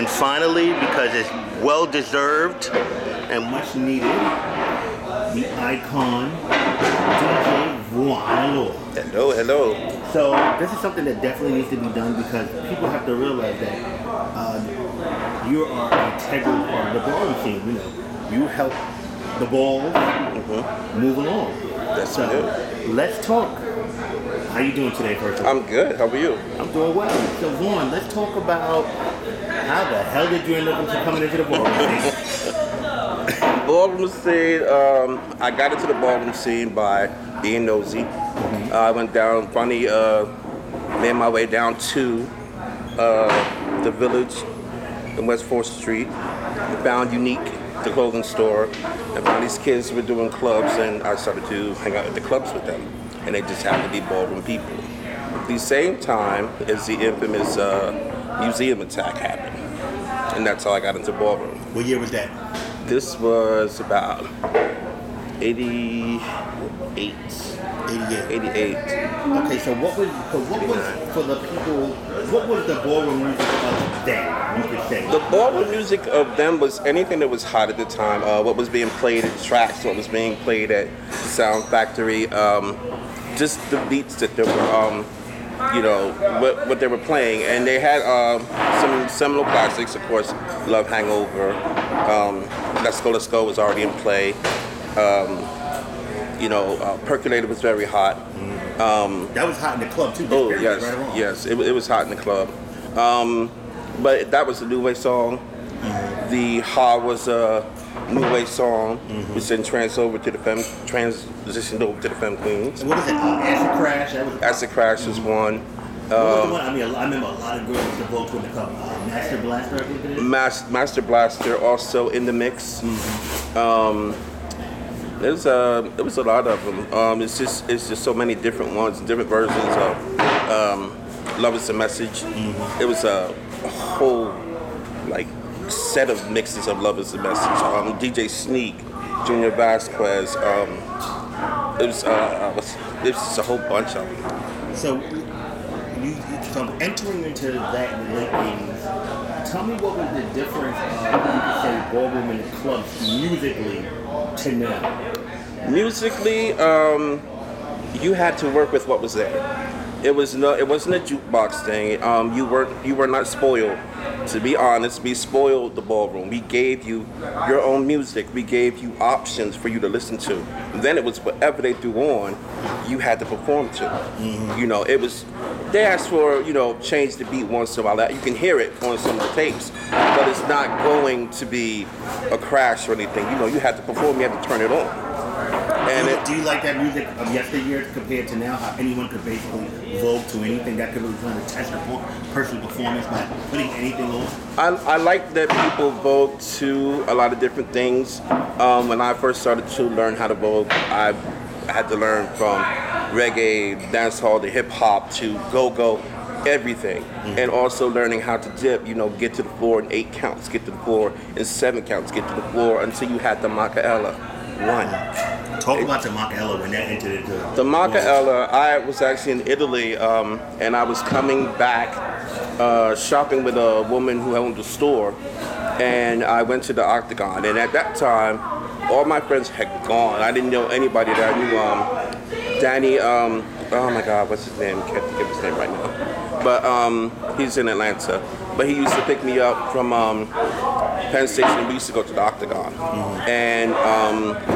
And finally, because it's well deserved and much needed, the Icon Vjuan Allure. Hello, hello. So this is something that definitely needs to be done because people have to realize that you are an integral part of the ballroom scene. You know, you help the balls move along. That's so good. Let's talk. How you doing today, first of all? I'm good. How are you? I'm doing well. So Vaughn, let's talk about how the hell did you end up coming into the ballroom scene? Ballroom scene, I got into the ballroom scene by being nosy. I went down, made my way down to the Village in West 4th Street. Found Unique, the clothing store, and found these kids who were doing clubs, and I started to hang out at the clubs with them. And they just happened to be ballroom people. The same time as the infamous museum attack happened. And that's how I got into ballroom. What year was that? This was about 88. 88. 88. Okay, so what was for the people? What was the ballroom music of then? You could say the ballroom music of them was anything that was hot at the time. What was being played at tracks, what was being played at the Sound Factory, just the beats that they were, what they were playing, and they had some seminal classics. Of course, Love Hangover, Let's Go was already in play. Percolator was very hot. That was hot in the club too. Oh yes, right yes, it was hot in the club. But that was a New Wave song. The Ha was a New Wave song, which then transitioned over to the Femme Queens. And what is it? Acid Crash. Acid Crash was one. What was the one? I mean, I remember a lot of girls that vote in the club. Master Blaster, I think it is. Master Blaster also in the mix. There was a lot of them. It's just so many different ones, different versions of Love Is a Message. It was a whole set of mixes of Love Is a Message. DJ Sneak, Junior Vasquez. It was just a whole bunch of them. So from entering into that in the late 80s, tell me what was the difference of, you could say, ballroom and the clubs musically to now? Musically, you had to work with what was there. It wasn't a jukebox thing. You were not spoiled. To be honest, we spoiled the ballroom. We gave you your own music. We gave you options for you to listen to. And then it was whatever they threw on, you had to perform to. It was. They asked for, change the beat once in a while. You can hear it on some of the tapes, but it's not going to be a crash or anything. You had to perform. You had to turn it on. And do you like that music of yesteryear compared to now? How anyone could basically vogue to anything that could really kind of test your personal performance by putting anything on? I like that people vogue to a lot of different things. When I first started to learn how to vogue, I had to learn from reggae, dancehall, to hip hop, to go-go, everything. And also learning how to dip, get to the floor in 8 counts, get to the floor in 7 counts, get to the floor until you had the Macaella. Talk about the Macaella when that entered into the Macaella. I was actually in Italy, and I was coming back shopping with a woman who owned a store, and I went to the Octagon. And at that time, all my friends had gone. I didn't know anybody there. I knew Danny. Oh my God, what's his name? Can't think of his name right now. But he's in Atlanta. But he used to pick me up from Penn Station. We used to go to the Octagon. And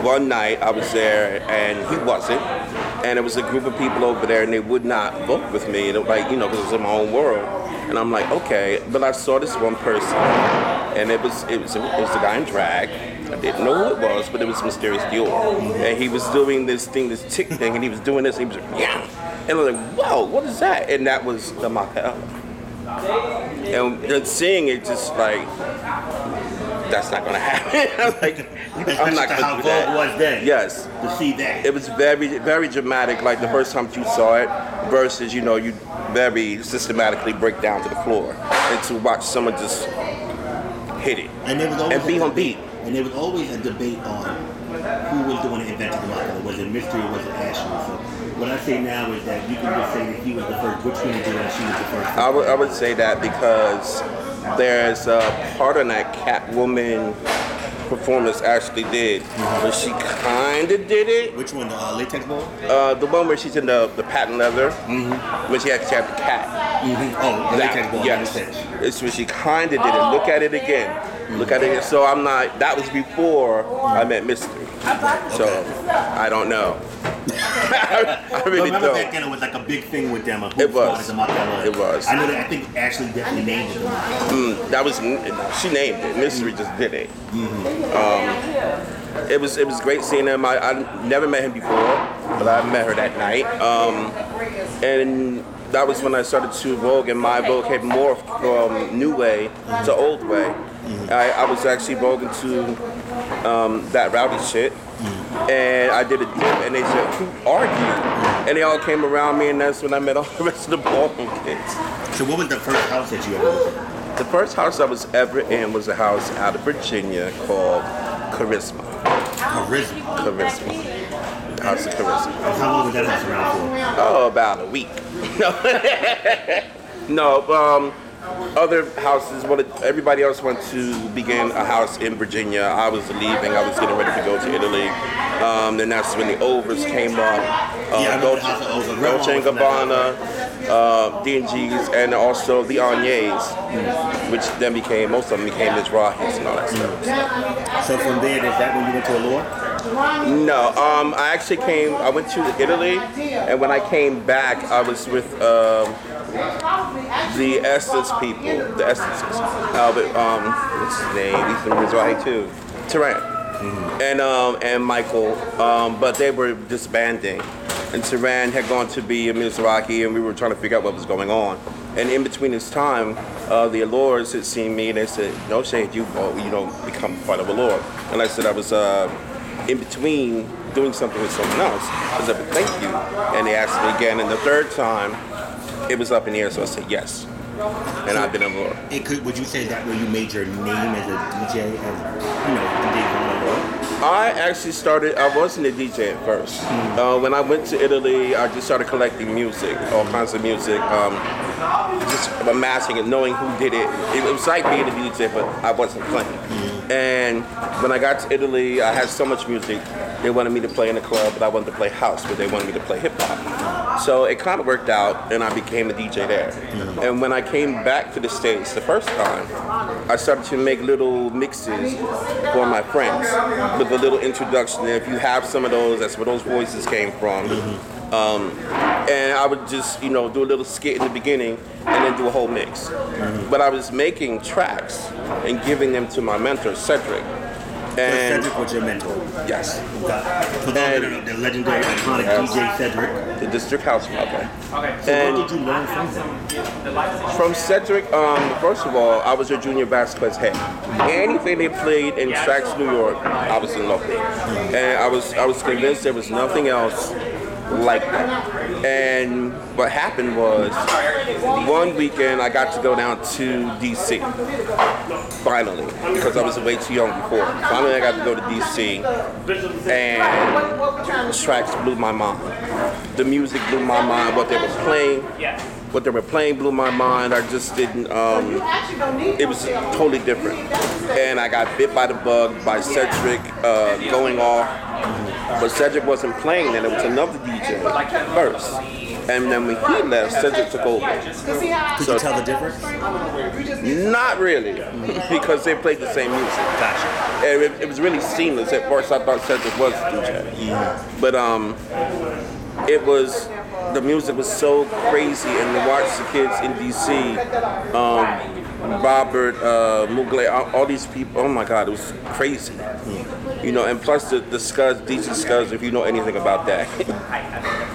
one night I was there and he wasn't. And there was a group of people over there and they would not vote with me. And it was because it was in my own world. And I'm like, okay. But I saw this one person and it was a guy in drag. I didn't know who it was, but it was Mysterious Dior. And he was doing this tick thing, and he was doing this, and he was like, yeah. And I was like, whoa, what is that? And that was the Macaella. And seeing it just that's not gonna happen. I'm not gonna do that. How Vogue was then. Yes. To see that. It was very, very dramatic, like the first time you saw it, versus, you very systematically break down to the floor. And to watch someone just hit it. And there was always be on beat. And there was always a debate on who was the one that invented the Macaella. Was it Mystery or was it Ashley? So what I say now is that you can just say that he was the first. Which one did and she was the first? I would say that because there's a part on that Catwoman performance actually did, but she kind of did it. Which one, the latex ball? The one where she's in the patent leather, when she actually had the cat. Oh, the latex ball. Yes, it's when she kind of did it. Look at it again. Look at it again. So I'm not. That was before I met Mystery. So I don't know. I really remember don't. back then it was like a big thing with them. It was. It was. I know that. I think Ashley definitely named it. That was. She named it. Mystery just did it. It was great seeing him. I never met him before, but I met her that night. And that was when I started to vogue, and my vogue had morphed from new way to old way. I was actually voguing to that rowdy shit. And I did a dip, and they said, "Who are you?" And they all came around me, and that's when I met all the rest of the ballroom kids. So what was the first house that you ever was in? The first house I was ever in was a house out of Virginia called Charisma. Charisma. House of Charisma. How long was that house around for? Oh, about a week. No, other houses, everybody else went to begin a house in Virginia. I was leaving. I was getting ready to go to Italy. Then that's when the Overs came up. Dolce & Gabbana, D&G's, and also the Agnes, which then became, most of them became Mizrahis and all that stuff. So from there, is that when you went to Allure? No, I went to Italy, and when I came back, I was with the Essence people, the Essences. What's his name? He's from Mizrahi too. Tehran. And Michael, but they were disbanding. And Tehran had gone to be a Mizrahi, and we were trying to figure out what was going on. And in between this time, the Allures had seen me, and they said, "No, Shade, you don't become part of Allure." And I said I was in between doing something with someone else. I said, "But thank you." And they asked me again, and the third time, it was up in the air, so I said yes. And I've been in Allure. Would you say that where you made your name as a DJ, DJ from Allure? I actually I wasn't a DJ at first. When I went to Italy, I just started collecting music, all kinds of music, just amassing and knowing who did it. It was like being a DJ, but I wasn't playing. And when I got to Italy, I had so much music. They wanted me to play in the club, but I wanted to play house, but they wanted me to play hip hop. So it kind of worked out, and I became a DJ there. And when I came back to the States the first time, I started to make little mixes for my friends with a little introduction. If you have some of those, that's where those voices came from. And I would just, do a little skit in the beginning and then do a whole mix. But I was making tracks and giving them to my mentor, Cedric. And Cedric was your mentor? Yes. So the legendary, iconic DJ Cedric. The District House, okay. So what did you learn from him? From Cedric, first of all, I was a Junior Vasquez head. Anything they played in Tracks New York, I was in love with. And I was convinced there was nothing else like that. And what happened was, one weekend I got to go down to DC, finally, because I was way too young before. Finally I got to go to DC, and tracks blew my mind. The music blew my mind, what they were playing blew my mind. I just didn't, it was totally different. And I got bit by the bug by Cedric going off. But Cedric wasn't playing then, it was another DJ first. And then when he left, Cedric took over. Could you tell the difference? Not really, because they played the same music. Gotcha. And it was really seamless. At first I thought Cedric was the DJ. But the music was so crazy, and to watch the kids in DC, Robert, Mugler, all these people, oh my God, it was crazy. And plus the Scuzz, DJ Scuzz, if you know anything about that.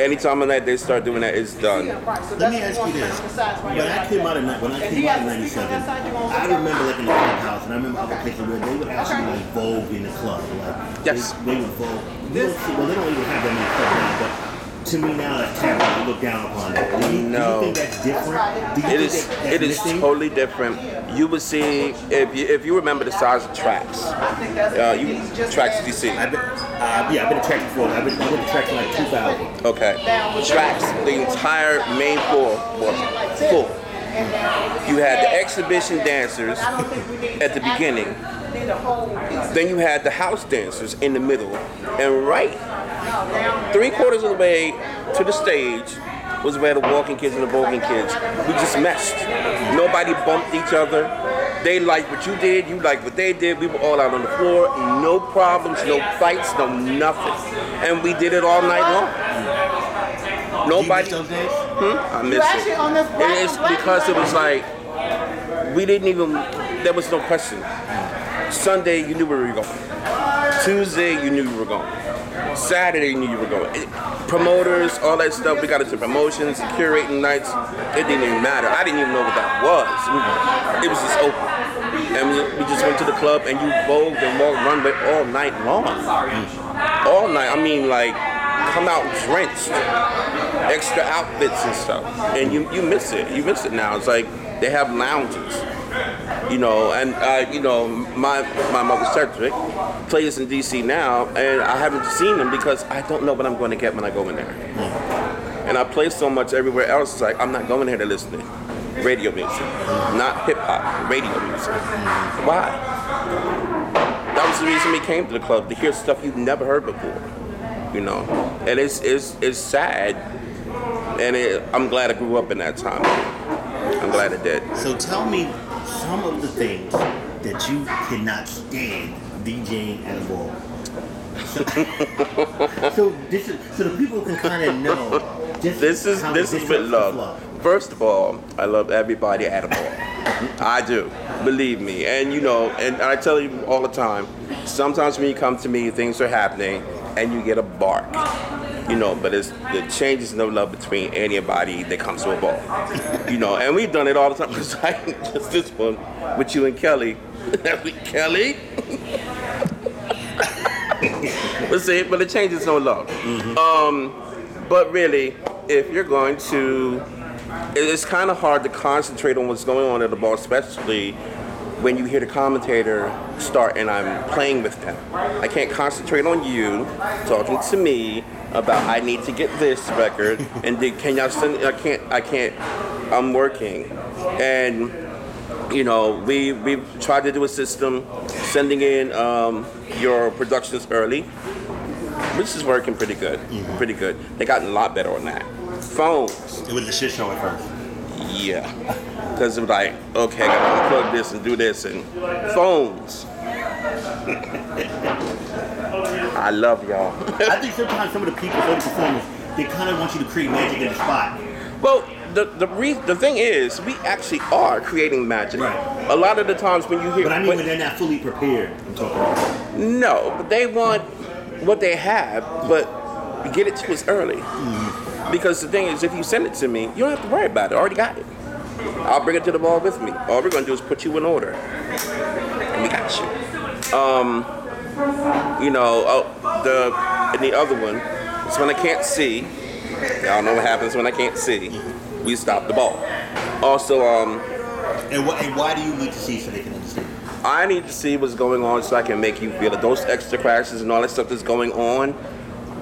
Anytime on that they start doing that, it's done. Let me ask you this. When I came out in 97, I remember like in the clubhouse, and I remember other places where they would actually like vogue in the club. Like, yes. They would vogue. They don't even have them in the club now, but to me now that's terrible to look down upon that. Do you think that's different? It is totally different. You would see, if you remember the size of Tracks, Tracks DC. I've been to Tracks before. I went to Tracks in like 2000. Okay. Tracks, the entire main floor was full. You had the exhibition dancers at the beginning. Then you had the house dancers in the middle. And right 3/4 of the way to the stage was where the walking kids and the voguing kids, we just meshed. Nobody bumped each other. They liked what you did, you liked what they did. We were all out on the floor, no problems, no fights, no nothing. And we did it all night long. Nobody. Do you miss those days? I miss it. It's because it was like, we didn't even, there was no question. Sunday, you knew where we were going. Tuesday, you knew you were going. Saturday, you knew you were going. Promoters, all that stuff, we got into promotions, curating nights. It didn't even matter. I didn't even know what that was. It was just open. And we just went to the club and you vogued and walked runway all night long. All night. I mean, like, come out drenched. Extra outfits and stuff. And you miss it. You miss it now. It's like they have lounges. You know, and my mother's Cedric plays in DC now, and I haven't seen them because I don't know what I'm going to get when I go in there. And I play so much everywhere else. It's like I'm not going here to listen to radio music, not hip hop, radio music. Why? That was the reason we came to the club, to hear stuff you've never heard before. You know, and it's sad, and I'm glad I grew up in that time. I'm glad I did. So tell me some of the things that you cannot stand DJing at a ball. So the people can kind of know. This is with love. First of all, I love everybody at a ball. I do, believe me. And you know, and I tell you all the time. Sometimes when you come to me, things are happening, and you get a bark. You know, but it changes no love between anybody that comes to a ball. You know, and we've done it all the time. It's like just this one with you and Kelly. Kelly. But it changes no love. But really, if you're going to, it's kind of hard to concentrate on what's going on at the ball, especially when you hear the commentator start and I'm playing with them. I can't concentrate on you talking to me about I need to get this record and can y'all send it? I can't I'm working. And you know, we've tried to do a system sending in your productions early, which is working pretty good. Pretty good. They gotten a lot better on that. Phones. It was a shit show at first. Yeah. Because it was like, okay, I gotta unplug this and do this, and phones. I love y'all. I think sometimes some of the people, some of the performers, they kind of want you to create magic in the spot. Well, the thing is, we actually are creating magic. Right. A lot of the times when you hear... But I mean when they're not fully prepared, I'm talking about. No, but they want what they have, but get it to us early. Because the thing is, if you send it to me, you don't have to worry about it. I already got it. I'll bring it to the ball with me. All we're going to do is put you in order. And we got you. You know, and the other one is when I can't see. Y'all know what happens when I can't see. We stop the ball. Also, And why do you need to see so they can understand? I need to see what's going on so I can make you feel it. Those extra crashes and all that stuff that's going on.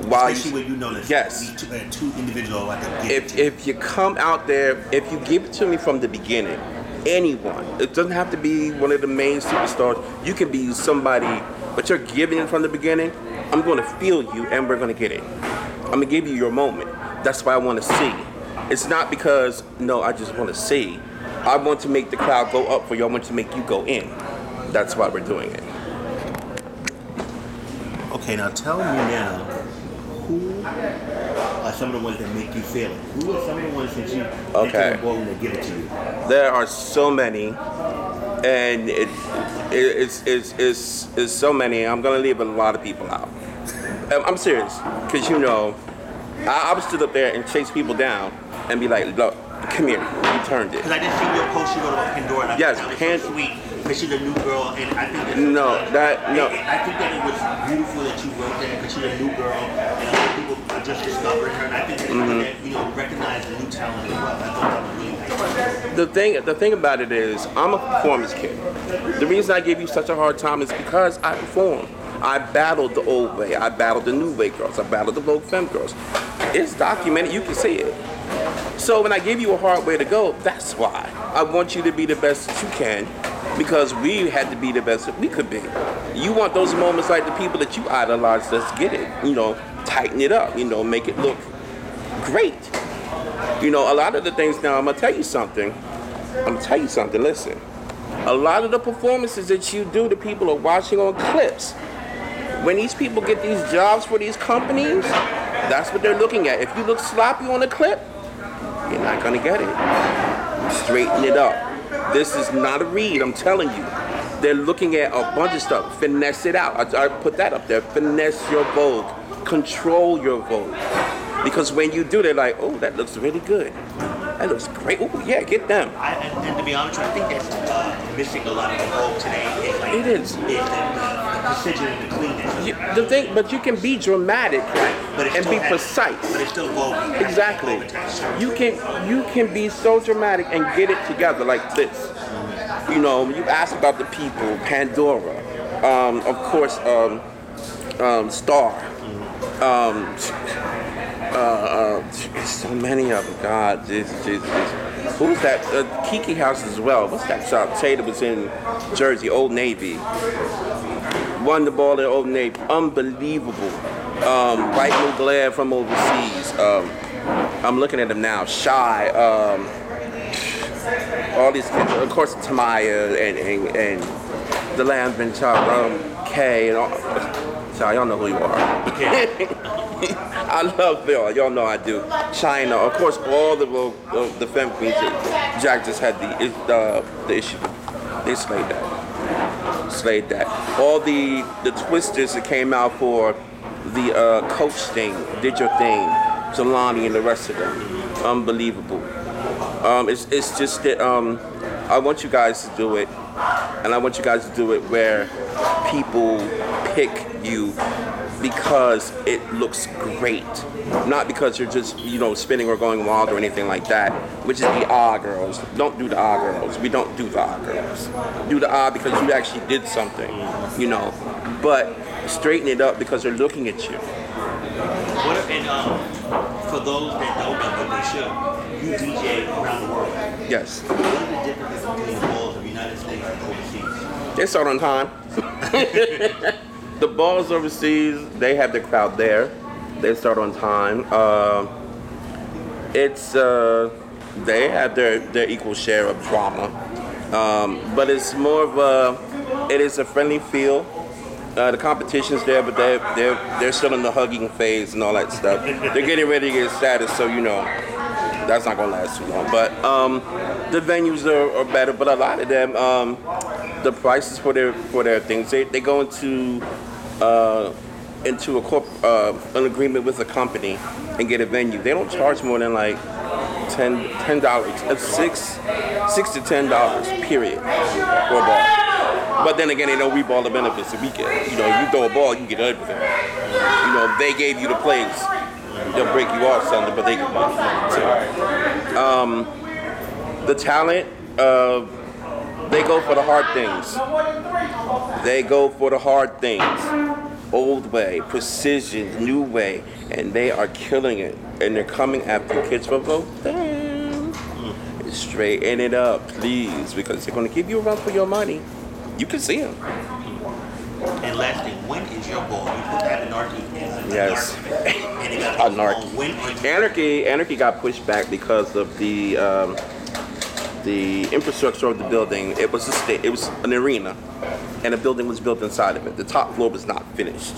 Especially when you know that yes. two individuals like a if you come out there, if you give it to me from the beginning, anyone, it doesn't have to be one of the main superstars. You can be somebody, but you're giving it from the beginning. I'm going to feel you, and we're going to get it. I'm going to give you your moment. That's why I want to see. It's not because I just want to see. I want to make the crowd go up for you. I want to make you go in. That's why we're doing it. Okay, now tell me now. Who are some of the ones that make you feel it? Who are some of the ones that you okay. the ball and they give it to you? There are so many, and it's so many. I'm gonna leave a lot of people out. I'm serious, because I would stood up there and chase people down and be like, look, come here, you turned it. Because I just seen your post, you go to Pandora, and I think that was so sweet. Because she's a new girl, and I think that I think that it was beautiful that you wrote that because she's a new girl, and a lot of people are just discovering her, and I think that recognize the new talent as well. I thought that was really nice. The thing about it is, I'm a performance kid. The reason I gave you such a hard time is because I perform. I battled the old way. I battled the new way girls. I battled the Vogue Femme girls. It's documented. You can see it. So when I give you a hard way to go, that's why. I want you to be the best that you can, because we had to be the best that we could be. You want those moments like the people that you idolize, let's get it. Tighten it up, make it look great. A lot of the things now, I'm going to tell you something, listen. A lot of the performances that you do, the people are watching on clips. When these people get these jobs for these companies, that's what they're looking at. If you look sloppy on a clip, you're not going to get it. Straighten it up. This is not a read, I'm telling you. They're looking at a bunch of stuff. Finesse it out. I put that up there. Finesse your Vogue. Control your Vogue. Because when you do, they're like, oh, that looks really good. That looks great. Oh, yeah, get them. And to be honest, I think that's missing a lot of the Vogue today. It is. The precision and the cleanness. But you can be dramatic, right? And be precise. But it's still Vogue. Exactly. You can be so dramatic and get it together like this. You asked about the people, Pandora, of course, Star. So many of them. God, Jesus. Who's that? Kiki House as well. What's that shop? Taylor was in Jersey, Old Navy. Won the ball at Old Navy. Unbelievable. White Mugler from overseas. I'm looking at them now. Shy. All these kids. Of course, Tamaya and the Lambin Child, Kay, and all. Sorry, y'all know who you are. I love y'all. Y'all know I do. China, of course, all the femme queens. Jack just had the issue. They slayed that. All the twisters that came out for the coach thing, did your thing. Jelani and the rest of them, unbelievable. It's just that I want you guys to do it, and I want you guys to do it where people pick you because it looks great, not because you're just spinning or going wild or anything like that, which is the girls. Don't do the girls. We don't do the girls. Do the because you actually did something, but straighten it up because they're looking at you. For those that don't know, but they should, you DJ around the world. Yes. What are the differences between the balls of the United States and overseas? They start on time. The balls overseas, they have their crowd there. They start on time. They have their equal share of drama, but it's more of it is a friendly feel. The competition's there, but they're still in the hugging phase and all that stuff. They're getting ready to get status, so that's not gonna last too long. But the venues are better, but a lot of them, the prices for their things, they go into an agreement with a company and get a venue. They don't charge more than like $10, $6 to $10, period, for a ball. But then again, they know we ball the benefits that we get. You throw a ball, you get everything. They gave you the place. They'll break you off something, but they get money. The talent, they go for the hard things. They go for the hard things. Old way, precision, new way, and they are killing it. And they're coming after kids for both. Damn. Straighten it up, please, because they're going to give you a run for your money. You can see them. And last thing, when is your ball? You put that Anarchy in. Yes. And it got Anarchy got pushed back because of the infrastructure of the building. It was an arena, and a building was built inside of it. The top floor was not finished.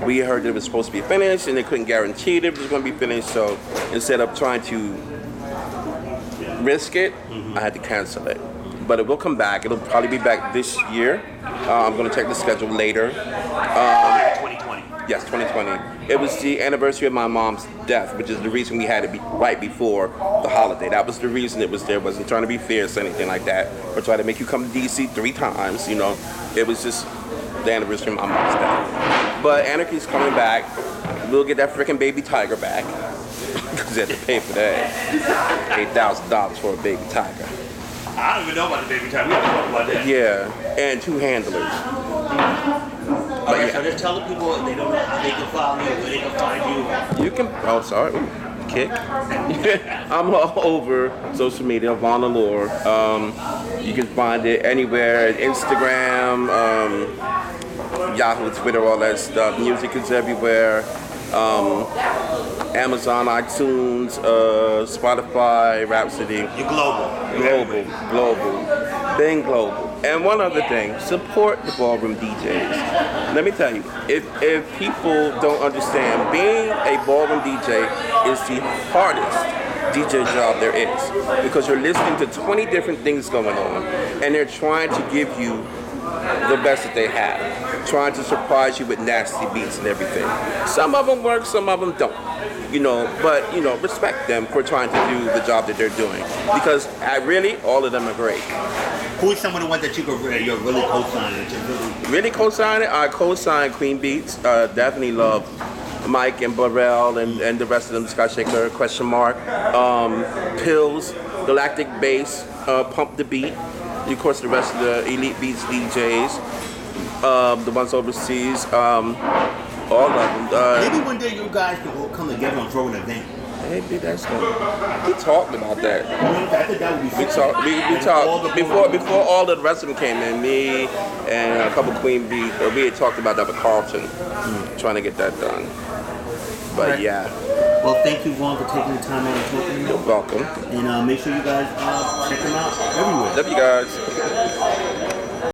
We heard that it was supposed to be finished, and they couldn't guarantee that it was going to be finished. So instead of trying to risk it, I had to cancel it. But it will come back. It'll probably be back this year. I'm going to check the schedule later. 2020. Yes, 2020. It was the anniversary of my mom's death, which is the reason we had it right before the holiday. That was the reason it was there. It wasn't trying to be fierce or anything like that, or try to make you come to DC 3 times. It was just the anniversary of my mom's death. But Anarchy's coming back. We'll get that freaking baby tiger back because they had to pay for that. $8,000 for a baby tiger. I don't even know about the baby tiger. We have to talk about that. Yeah, and 2 handlers. Okay, so just tell the people they don't know how they can follow you, where they can find you. You can. Oh, sorry. kick. I'm all over social media, Vjuan Allure. You can find it anywhere, Instagram, Yahoo, Twitter, all that stuff. Music is everywhere. Amazon, iTunes, Spotify, Rhapsody. You're global. Global. Being global. And one other thing, support the ballroom DJs. Let me tell you, if people don't understand, being a ballroom DJ is the hardest DJ job there is. Because you're listening to 20 different things going on, and they're trying to give you the best that they have. Trying to surprise you with nasty beats and everything. Some of them work, some of them don't. But respect them for trying to do the job that they're doing. Because all of them are great. Who is some of the ones that you're really co-signing? Really co-signing? I co-sign Queen Beats. Definitely love Mike and Burrell and the rest of them. Scott Shaker, Question Mark. Pills, Galactic Bass, Pump the Beat. Of course, the rest of the Elite Beats DJs. The ones overseas. All of them. Maybe one day you guys can all come together and throw an event. Maybe that's good. We talked about that. I think that would be We talked before all the rest of them came in. Me and a couple Queen Beat. We had talked about that with Carlton, trying to get that done. But right. Yeah. Well, thank you, Vaughn, for taking the time out and talking to me. You're welcome. And make sure you guys check them out everywhere. Love you guys.